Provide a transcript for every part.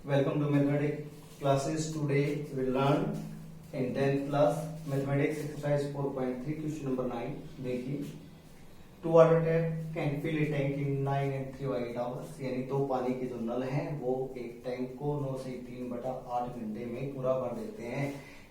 Welcome to mathematics classes. Today we learn in 10th class mathematics exercise 4.3 question number 9. देखिए, two water tap can fill a tank in 9 and 3/8 hours. यानी दो पानी के जो नल हैं वो एक टैंक को 9 से 3/8 घंटे में पूरा भर देते हैं.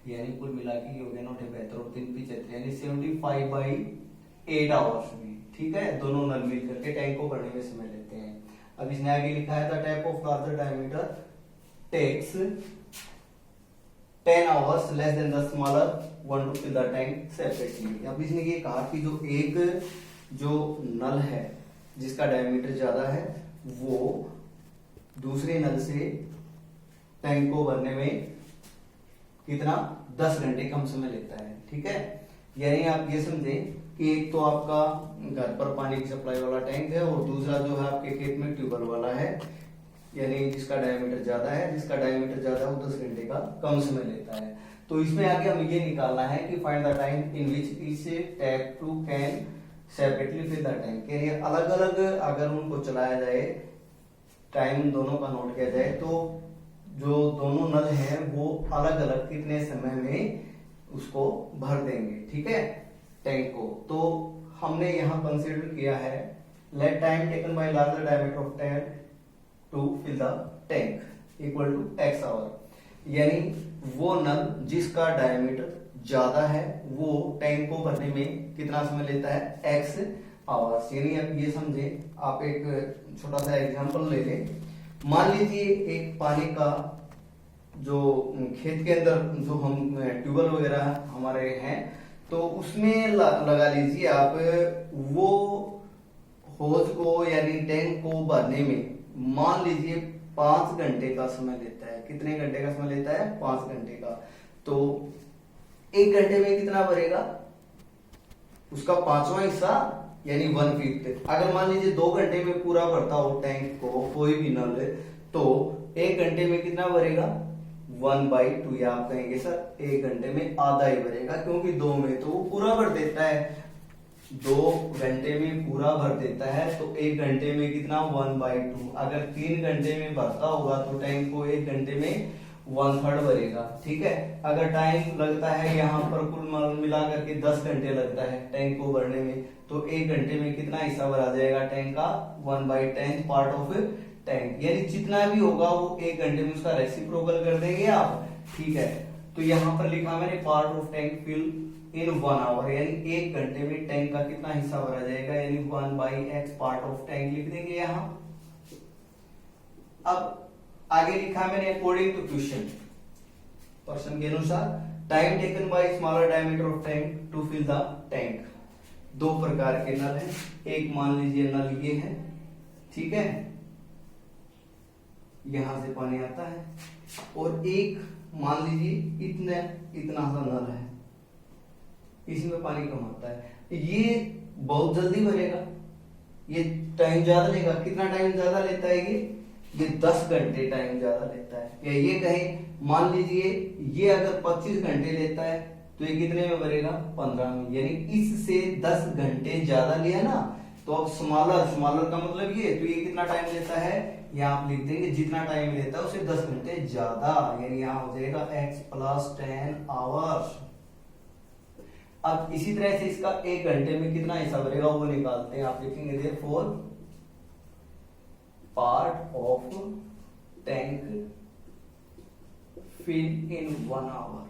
यानी कुल मिला के ये हो गया 9 और 3 75 यानी 75/8 hours में. ठीक है, दोनों नल मिल करके टैंक को भरने में समय लेते हैं. अब इसने आगे लिखा है the tap of larger diameter takes 10 hours less than the smaller one to fill the tank separately. अब इसने ये कहा कि जो नल है जिसका डायमीटर ज्यादा है वो दूसरे नल से टैंक को भरने में कितना 10 घंटे कम समय लेता है. ठीक है, यानी आप ये समझें कि एक तो आपका घर पर पानी की सप्लाई वाला टैंक है और दूसरा जो है आपके खेत में ट्यूबवेल वाला है. यानी जिसका डायमीटर ज्यादा है वो 10 घंटे का कम समय लेता है. तो इसमें आगे हम ये निकालना है कि find the time in which each tap to can separately fill the tank. यानी अलग अलग अगर उनको चलाया जाए, टाइम दोनों का नोट किया जाए तो जो दोनों नल हैं वो अलग अलग कितने समय में उसको भर देंगे. ठीक है, टैंक को. तो हमने यहाँ कंसीडर किया है let time taken by larger diameter of tank to fill the tank equal to x hour. यानी वो नल जिसका डायमीटर ज्यादा है वो टैंक को भरने में कितना समय लेता है x आवर्स. यानी आप ये समझे, आप एक छोटा सा एग्जांपल ले लें. मान लीजिए एक पानी का जो खेत के अंदर जो हम ट्यूबवेल वगैरह हमारे हैं तो उसमें लगा लीजिए आप, वो होज को यानी टैंक को भरने में मान लीजिए 5 घंटे का समय लेता है. कितने घंटे का समय लेता है? 5 घंटे का. तो 1 घंटे में कितना भरेगा? उसका 5वां हिस्सा यानी 1/5. अगर मान लीजिए 2 घंटे में पूरा भरता हो टैंक को कोई भी नल तो 1 घंटे में कितना भरेगा? 1/2. या आप कहेंगे सर 1 घंटे में आधा ही भरेगा क्योंकि 2 में तो वो पूरा भर देता है. 2 घंटे में पूरा भर देता है तो 1 घंटे में कितना? 1/2. अगर 3 घंटे में भरता होगा तो टैंक को 1 घंटे में 1/3 भरेगा. ठीक है, अगर टाइम लगता है यहाँ पर कुल मिला करके 10 घंटे लगता है टैंक को भरने में तो 1 घंटे में कितना हिस्सा भरा जाएगा टैंक का? 1/10 पार्ट ऑफ टैंक. यानी जितना भी होगा वो 1 घंटे में उसका रेसिप्रोकल कर देंगे आप. ठीक है, तो यहाँ पर लिखा मैंने part of tank fill in 1 hour. यानी 1 घंटे में टैंक का कितना हिस्सा भरा जाएगा यानी 1/x पार्ट ऑफ टैंक लिख देंगे यहाँ. अब आगे लिखा मैंने अकॉर्डिंग टू क्वेश्चन, क्वेश्चन के अनुसार time taken by smaller diameter of tank to fill the tank. 2 प्रकार के नल हैं. एक मान लीजिए नल ये है. ठीक है, यहां से पानी आता है. और एक मान लीजिए इतना सा नल है, इसमें पानी कम आता है. ये बहुत जल्दी भरेगा, ये टाइम ज्यादा लेगा. कितना टाइम ज्यादा लेता है? ये 10 घंटे टाइम ज्यादा लेता है. या ये कहें मान लीजिए ये अगर 25 घंटे लेता है तो ये कितने में भरेगा? 15 में. यानी इससे 10 घंटे ज्यादा लिया ना. तो अब स्मॉलर का मतलब ये, तो ये कितना टाइम लेता है? यहाँ आप लिख देंगे जितना टाइम लेता है उसे 10 घंटे ज्यादा. यानी यहाँ हो जाएगा x + 10 आवर्स. अब इसी तरह से इसका 1 घंटे में कितना हिस्सा भरेगा वो निकालते हैं. आप लिखेंगे therefore part of tank fill in 1 hour.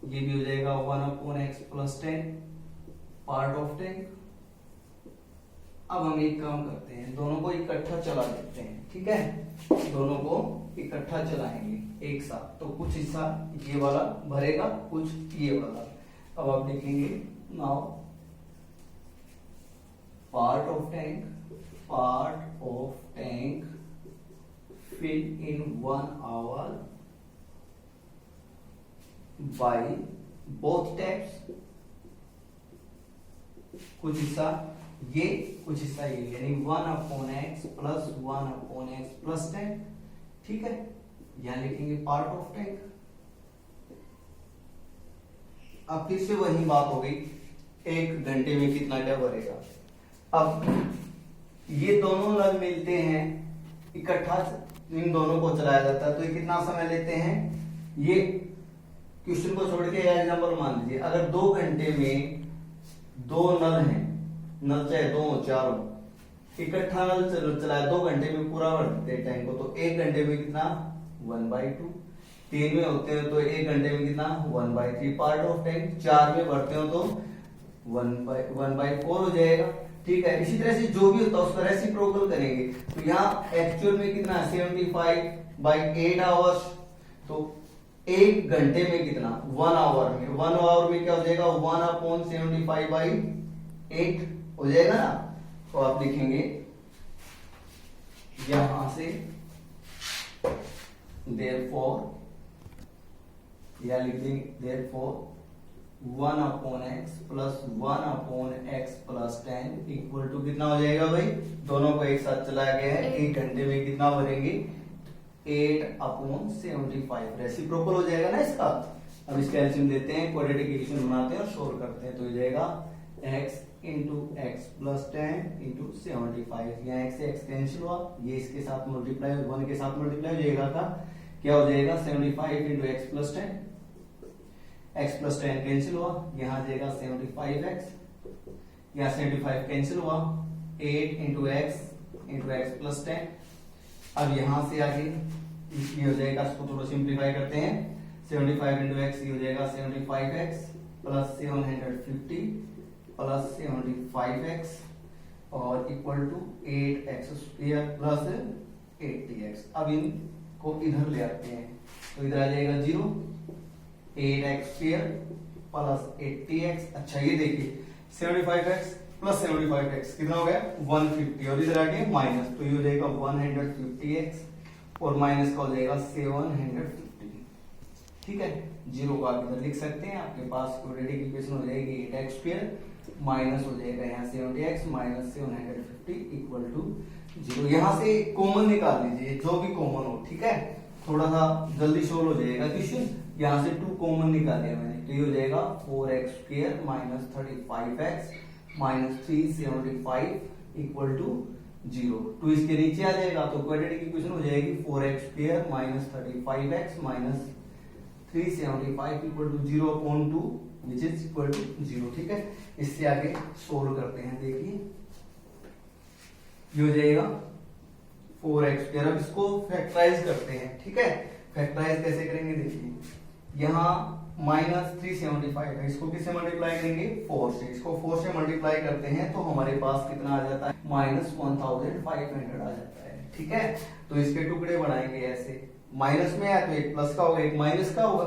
ये भी हो जाएगा 1/x + 10 पार्ट ऑफ टैंक. अब हम एक काम करते हैं, दोनों को इकट्ठा चला देते हैं. ठीक है, दोनों को इकट्ठा चलाएंगे एक साथ. तो कुछ हिस्सा ये वाला भरेगा, कुछ ये वाला. अब आप लिखेंगे now part of tank fill in 1 hour by both taps. कुछ हिस्सा ये, कुछ हिस्सा ये. यानी 1/x + 1/x + 10. ठीक है, यहां लिखेंगे पार्ट ऑफ टैंक. अब फिर से वही बात हो गई, 1 घंटे में कितना क्या भरेगा. अब ये दोनों नल नल मिलते हैं इकट्ठा इन दोनों को चलाया जाता है तो ये कितना समय लेते हैं। ये क्वेश्चन को छोड़ के एग्जांपल मान लीजिए, अगर 2 घंटे में 2 नल हैं, नल चाहे 2 4 इकट्ठा नल चलाया 2 घंटे में पूरा भर देते हैं टैंक को, तो 1 घंटे में कितना 1/2, 3 में होते हैं तो 1 घंटे में कितना 1/3 पार्ट ऑफ टैंक, 4 में भरते हो तो 1/4 हो जाएगा। ठीक है, इसी तरह से जो भी होता है उसका रेसिप्रोकल करेंगे। तो यहाँ एक्चुअल में कितना 75/8 आवर्स, तो 1 घंटे में कितना 1 आवर में, 1 आवर में क्या हो जाएगा 1/75/8 हो जाएगा ना। तो आप लिखेंगे यहां से therefore या लिख देंगे therefore 1/x plus 1/x plus 10 equal to कितना हो जाएगा भाई, दोनों को एक साथ चलाया गया है, 1 घंटे में कितना भरेंगे 8/75 रेसिप्रोकल हो जाएगा ना इसका। अब इसका एलसीएम लेते हैं, क्वाड्रेटिक इक्वेशन बनाते हैं और सोल्व करते हैं, तो हो जाएगा x into x plus 10 into 75, यहाँ x से x कैंसिल हुआ, ये इसके साथ मल्टीप्लाई 1 के साथ मल्टीप्लाई हो जाएगा का क्या हो जाएगा 75 into x plus 10, x plus 10 cancel हुआ, यहाँ जाएगा 75x, यहाँ 75 कैंसिल हुआ, 8 इंटू एक्स प्लस 10। अब यहां से आगे ये हो जाएगा, इसको थोड़ा सिंप्लीफाई करते हैं, 75 इंटू एक्स ये हो जाएगा 75x प्लस 750 प्लस 75x और equal to 8x square plus 80x। अब इनको इधर ले आते हैं तो इधर आ जाएगा 0, 8x स्क्वायर प्लस 80x। अच्छा ये देखिए 75x प्लस 75x कितना हो गया 150 और इधर आ गया माइनस, तो ये हो जाएगा 150x और माइनस का हो जाएगा 750। ठीक है, 0 को आप इधर लिख सकते हैं, आपके पास क्वाड्रेटिक इक्वेशन हो जाएगी 8x स्क्वायर माइनस हो जाएगा यहाँ 70x माइनस 750 इक्वल टू 0। यहाँ से कॉमन निकाल लीजिए जो भी कॉमन हो, ठीक है, थोड़ा सा जल्दी सोल्व हो जाएगा क्वेश्चन। यहाँ से 2 कॉमन निकाल लिया मैंने, तो ये हो जाएगा 4x square minus 35x minus 375 equal to 0। 2 इसके नीचे आ जाएगा तो क्वाड्रेटिक इक्वेशन हो जाएगी 4x square minus 35x minus 375 equal to 0/2 which is equal to 0। ठीक है, इससे आगे सोल्व करते हैं, देखिए ये हो जाएगा 4x स्क्वायर। अब इसको फैक्टराइज करते हैं, ठीक है, फैक्टराइज कैसे करेंगे देखिए, यहाँ माइनस 375 है, इसको किससे मल्टीप्लाई करेंगे 4 से, इसको 4 से मल्टीप्लाई करते हैं तो हमारे पास कितना आ जाता है माइनस 1500 आ जाता है। ठीक है, तो इसके टुकड़े बनाएंगे ऐसे, माइनस में है तो एक प्लस का होगा एक माइनस का होगा,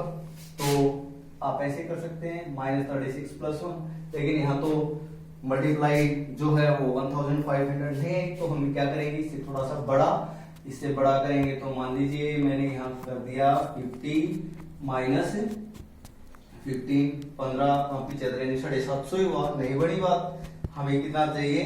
तो आप ऐसे कर सकते हैं माइनस 36 प्लस 1, लेकिन यहाँ तो मल्टीप्लाई जो है वो 1500 है, तो हम क्या करेंगे इससे थोड़ा सा बड़ा, इससे बड़ा करेंगे तो मान लीजिए मैंने यहाँ कर दिया 50 माइनस 15 15 यानी 750 ही हुआ, नहीं बड़ी बात। हमें कितना चाहिए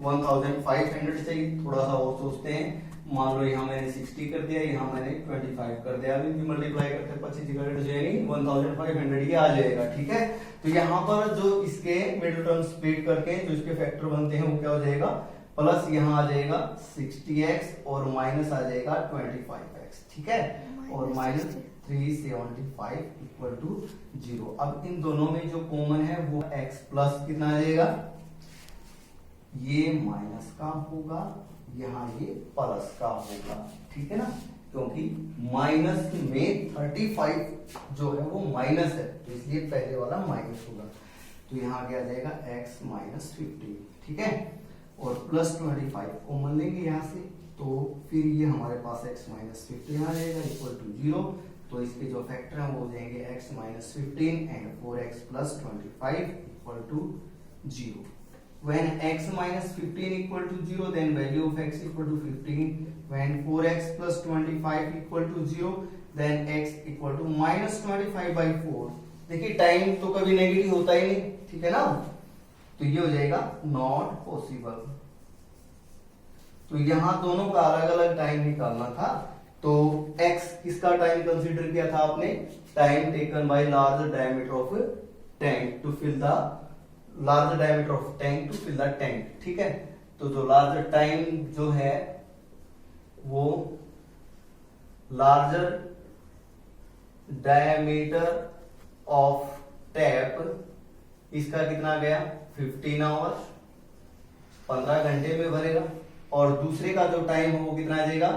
1500 चाहिए, थोड़ा सा और सोचते हैं, मान लो यहाँ मैंने 60 कर दिया, यहाँ मैंने 25 कर दिया, अभी मल्टीप्लाई करते हैं 25 यानी 1500 ये आ जाएगा। ठीक है, तो यहाँ पर जो इसके मिडिल टर्म स्प्लिट करके जो इसके फैक्टर बनते हैं वो क्या हो जाएगा प्लस यहाँ आ जाएगा 60x और माइनस आ जाएगा 25x। ठीक है, और माइनस 375 इक्वल टू 0। अब इन दोनों में जो कॉमन है वो x प्लस कितना आ जाएगा, ये माइनस का होगा, यहाँ ये प्लस का होगा। ठीक है ना, क्योंकि माइनस में 35 जो है वो माइनस है तो इसलिए पहले वाला माइनस होगा, तो यहाँ क्या आ जाएगा x माइनस 50। ठीक है, और प्लस 25 कॉमन लेंगे यहाँ से, तो फिर ये हमारे पास x माइनस 15 आ जाएगा इक्वल टू 0। तो इसके जो फैक्टर हैं वो हो जाएंगे x minus 15 and 4x plus 25 equal to 0। When x minus 15 equal to 0, then value of x equal to 15. When 4x plus 25 equal to 0, then x equal to minus 25/4. देखिए time तो कभी नेगेटिव होता ही नहीं, ठीक है ना, तो ये हो जाएगा नॉट पॉसिबल। तो यहां दोनों का अलग अलग टाइम निकालना था, तो x किसका टाइम कंसीडर किया था आपने, time taken by large diameter of tank to fill the large diameter of tank to fill the tank. ठीक है, तो जो लार्जर टाइम जो है वो लार्जर डायमीटर ऑफ टैप, इसका कितना आ गया 15 आवर्स, 15 घंटे में भरेगा। और दूसरे का जो टाइम है वो कितना आ जाएगा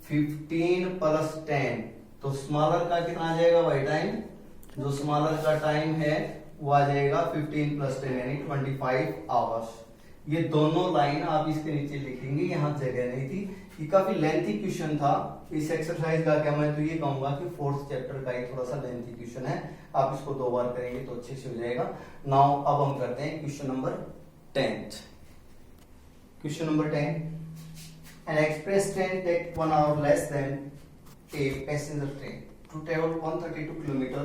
15 + 10, तो स्मॉलर का कितना आ जाएगा भाई टाइम, जो स्मॉलर का टाइम है वो आ जाएगा 15 + 10 यानी 25 आवर्स। ये दोनों लाइन आप इसके नीचे लिखेंगे, यहाँ जगह नहीं थी, ये काफी लेंथी क्वेश्चन था इस एक्सरसाइज का। क्या मैं तो ये कहूंगा कि 4th चैप्टर का ही थोड़ा सा लेंथी क्वेश्चन है, आप इसको 2 बार करेंगे तो अच्छे से हो जाएगा। नाउ अब हम करते हैं question number 10। Question number 10, an express train take 1 hour less than a passenger train to travel 132 kilometer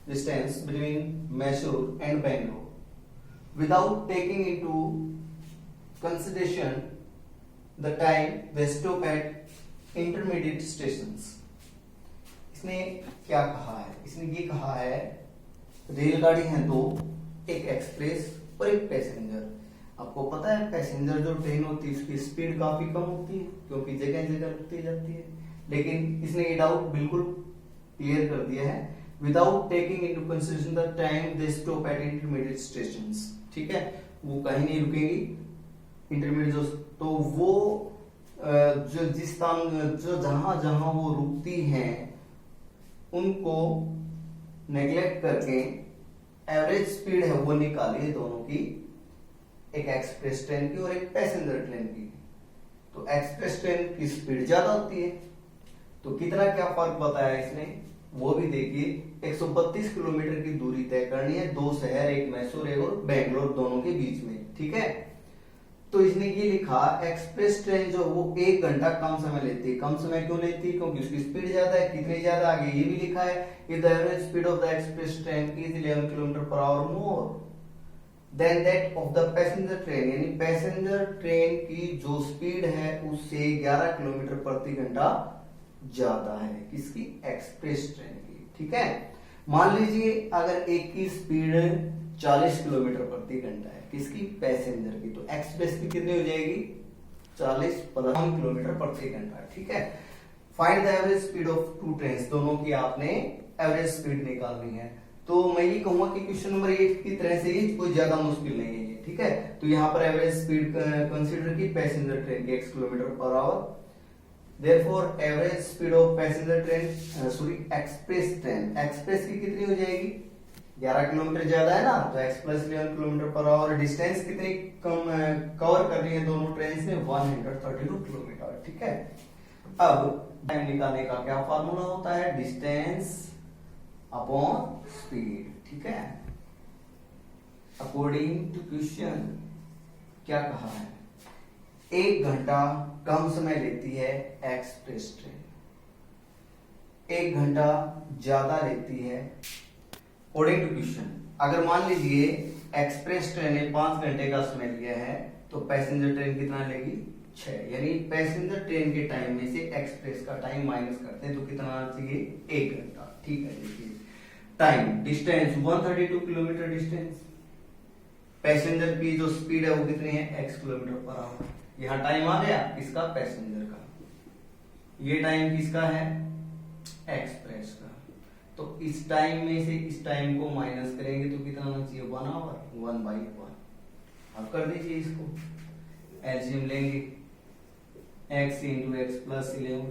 distance between Mysore and Bangalore without taking into consideration the time they stop at intermediate stations। इसने क्या कहा है, इसने ये कहा है रेलगाड़ी है दो, एक एक्सप्रेस और एक पैसेंजर। आपको पता है पैसेंजर जो ट्रेन होती है उसकी स्पीड काफी कम होती है क्योंकि जगह जगह रुकती जाती है, लेकिन इसने ये डाउट बिल्कुल क्लियर कर दिया है without taking into consideration the time they stop at intermediate stations. ठीक है, वो कहीं नहीं रुकेंगी इंटरमीडिएट जो, तो वो जो जिस स्थान जो जहां जहां वो रुकती हैं उनको नेग्लेक्ट करके एवरेज स्पीड है वो निकालिए दोनों की, एक एक्सप्रेस ट्रेन की और एक पैसेंजर ट्रेन की। तो एक्सप्रेस ट्रेन की स्पीड ज्यादा होती है, तो कितना क्या फर्क बताया इसने वो भी देखिए। 132 किलोमीटर की दूरी तय करनी है, 2 शहर, एक मैसूर एक और बेंगलोर दोनों के बीच में। ठीक है, तो इसने ये लिखा एक्सप्रेस ट्रेन जो वो 1 घंटा कम समय लेती है। कम समय क्यों लेती है, क्योंकि उसकी स्पीड ज्यादा है। कितनी ज्यादा, आगे ये भी लिखा है if the average speed of the express train is 11 km/h more than that of the passenger train, यानी पैसेंजर ट्रेन की जो स्पीड है उससे 11 किलोमीटर प्रति घंटा ज्यादा है, किसकी, एक्सप्रेस ट्रेन की। ठीक है, मान लीजिए अगर एक की स्पीड 40 किलोमीटर प्रति घंटा है, किसकी, पैसेंजर की, तो एक्सप्रेस की कितनी हो जाएगी 40 + 1 किलोमीटर प्रति घंटा। ठीक है, find the average speed of 2 trains, दोनों की आपने एवरेज स्पीड निकालनी है। तो मैं ये कहूंगा कि क्वेश्चन नंबर 8 की तरह से ये कोई ज्यादा मुश्किल नहीं है ये। ठीक है, तो यहाँ पर एवरेज स्पीड कंसीडर की पैसेंजर ट्रेन की x km/h, therefore average speed of passenger train sorry express train, express की कितनी हो जाएगी 11 किलोमीटर ज्यादा है ना, तो x + 11 km/h। डिस्टेंस कितनी कम कवर कर रही है दोनों ट्रेन ने, 132 किलोमीटर। ठीक है, अब टाइम निकालने का क्या फार्मूला होता है, डिस्टेंस अपॉन स्पीड। ठीक है, अकॉर्डिंग टू क्वेश्चन क्या कहा है, 1 घंटा कम समय लेती है एक्सप्रेस ट्रेन, 1 घंटा ज्यादा लेती है अकॉर्डिंग टू क्वेश्चन। अगर मान लीजिए एक्सप्रेस ट्रेन ने 5 घंटे का समय लिया है तो पैसेंजर ट्रेन कितना लेगी 6, यानी पैसेंजर ट्रेन के टाइम में से एक्सप्रेस का टाइम माइनस करते हैं तो कितना आना चाहिए 1 घंटा। ठीक है, देखिए time, distance 132 kilometre distance, passenger की जो स्पीड है वो कितनी है x km/h। यहाँ टाइम आ गया किसका, पैसेंजर का, ये टाइम किसका है, एक्सप्रेस का। तो इस टाइम में से इस टाइम को माइनस करेंगे तो कितना आना चाहिए 1 आवर, 1/1। अब कर दीजिए इसको, एलसीएम लेंगे, x × x + 11,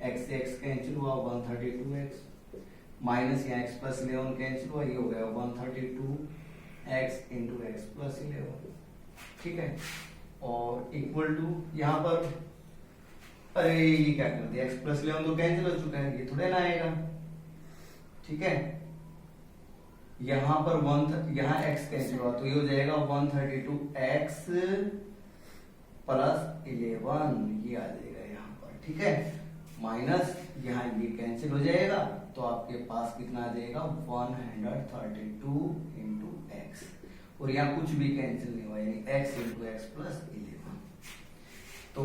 x से x कैंसिल हुआ 132x, माइनस यहाँ x + 11 कैंसिल हुआ, ये हो गया 132x × x + 11। ठीक है, और इक्वल टू यहाँ पर, अरे ये क्या कर दिया, x + 11 तो कैंसिल हो चुका है, ये थोड़े ना आएगा। ठीक है, यहाँ पर यहाँ x कैंसिल हुआ तो ये हो जाएगा 132x + 11, ये आ जाएगा यहाँ पर। ठीक है, माइनस यहाँ ये कैंसिल हो जाएगा तो आपके पास कितना आ जाएगा 132 × x, और यहाँ कुछ भी कैंसिल नहीं हुआ, यानी x × x + 11। तो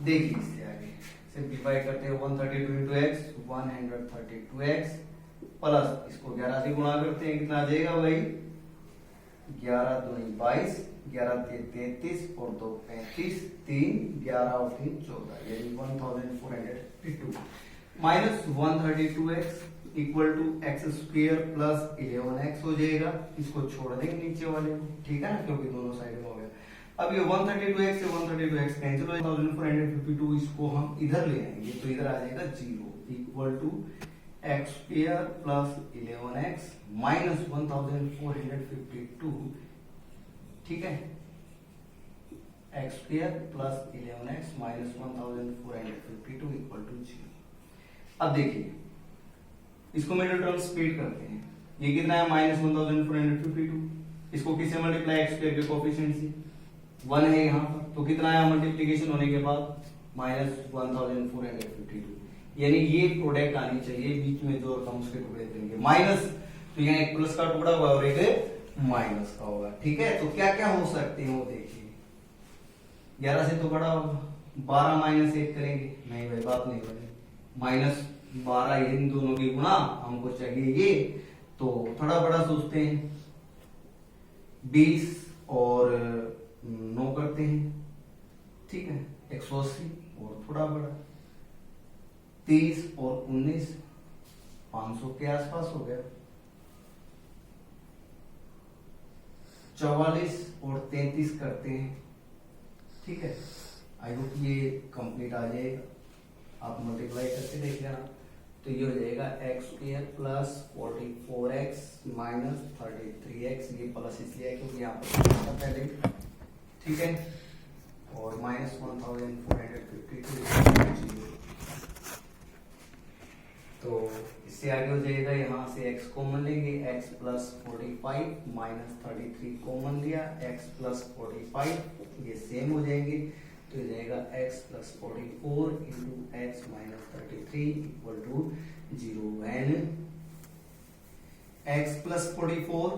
देखिए इससे आगे सिंप्लीफाई करते हैं, 132 × x 132x प्लस इसको 11 से गुणा करते हैं, कितना आ जाएगा भाई 11 दूनी 22 11 33 और 2 35, 3 11 और 3 14, यानी 1452 minus 132x equal to x square plus 11x हो जाएगा। इसको छोड़ देंगे नीचे वाले को, ठीक है ना, क्योंकि दोनों साइड में हो गया। अब ये 132x से 132x कैंसिल हो जाएगा, 1452 इसको हम इधर ले आएंगे तो इधर आ जाएगा 0 equal to x square plus 11x minus 1452, ठीक है, x square plus 11x minus 1452 equal to 0। अब देखिए इसको मिडिल टर्म स्प्लिट करते हैं, ये कितना है माइनस 1452, इसको किससे मल्टीप्लाई, एक्स स्क्वायर के कोफिशिएंट से 1 है यहाँ पर, तो कितना है मल्टीप्लिकेशन होने के बाद माइनस 1452, यानी ये प्रोडक्ट आनी चाहिए बीच में जो रकम उसके टुकड़े देंगे माइनस, तो यहाँ एक प्लस का टुकड़ा होगा और एक माइनस का होगा, ठीक है। तो क्या क्या हो सकते हैं वो देखिए, 11 से तो बड़ा होगा, 12 माइनस 1 करेंगे, नहीं भाई बात नहीं बनेगी, माइनस 12 इन दोनों की गुणा हमको चाहिए ये, तो थोड़ा बड़ा सोचते हैं, 20 और 9 करते हैं, ठीक है, 180 और थोड़ा बड़ा 30 और 19 500 के आसपास हो गया, 44 और 33 करते हैं, ठीक है। आई होप ये कंप्लीट आ जाएगा, आप मल्टीप्लाई करके देख लेना, तो ये हो जाएगा x square plus 44x minus 33x, ये प्लस इसलिए है क्योंकि यहाँ पर था पहले, ठीक है, और माइनस 1452, तो इससे आगे हो जाएगा, यहाँ से x कॉमन लेंगे, x प्लस 45 माइनस 33 कॉमन लिया, x प्लस 45 ये सेम हो जाएंगे, तो ये जाएगा x plus 44 into x minus 33 equal to 0, and x plus 44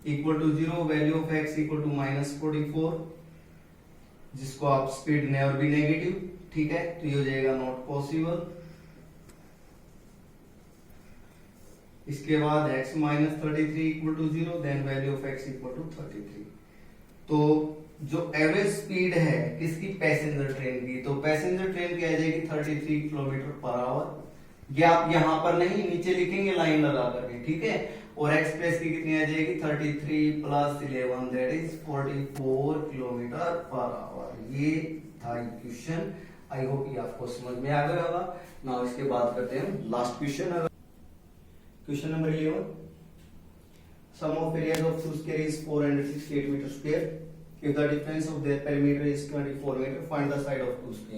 equal to 0, value of x equal to minus 44, जिसको आप स्पीड नेवर बी नेगेटिव, ठीक है, तो ये हो जाएगा नॉट पॉसिबल। इसके बाद x minus 33 equal to 0, then value of x equal to 33। तो जो एवरेज स्पीड है किसकी, पैसेंजर ट्रेन की, तो पैसेंजर ट्रेन की आ जाएगी 33 किलोमीटर पर आवर, ये आप यहां पर नहीं नीचे लिखेंगे लाइन लगा करके, ठीक है, और एक्सप्रेस की कितनी आ जाएगी 33 plus 11 that is 44 kilometre per hour. ये था क्वेश्चन, आई होप ये आपको समझ में आ गया होगा। नाउ इसके बाद करते हैं last question, question number 11, sum of areas of two square is 468 meter square, if the difference of their perimeter is 24 meter, find the side of two square।